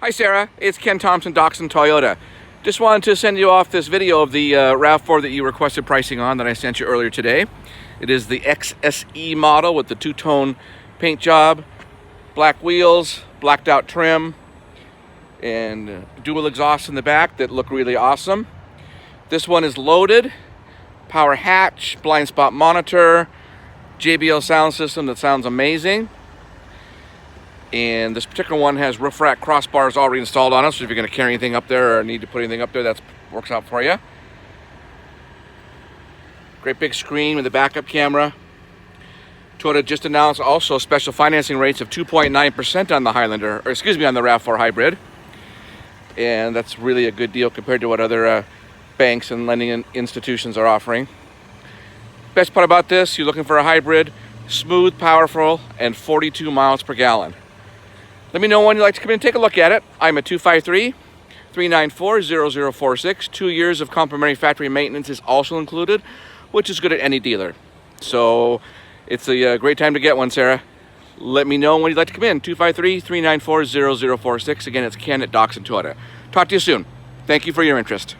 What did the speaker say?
Hi Sarah, it's Ken Thompson, Doxon Toyota. Just wanted to send you off this video of the Rav4 that you requested pricing on that I sent you earlier today. It is the XSE model with the two-tone paint job, black wheels, blacked out trim, and dual exhaust in the back that look really awesome. This one is loaded, power hatch, blind spot monitor, JBL sound system that sounds amazing. And this particular one has roof rack crossbars already installed on it, so if you're going to carry anything up there or need to put anything up there, that works out for you. Great big screen with a backup camera. Toyota just announced also special financing rates of 2.9% on the Highlander, or excuse me, on the Rav4 Hybrid. And that's really a good deal compared to what other banks and lending institutions are offering. Best part about this, you're looking for a hybrid, smooth, powerful, and 42 miles per gallon. Let me know when you'd like to come in and take a look at it. I'm at 253-394-0046. 2 years of complimentary factory maintenance is also included, which is good at any dealer. So it's a great time to get one, Sarah. Let me know when you'd like to come in. 253-394-0046. Again, it's Ken at Doxon Toyota. Talk to you soon. Thank you for your interest.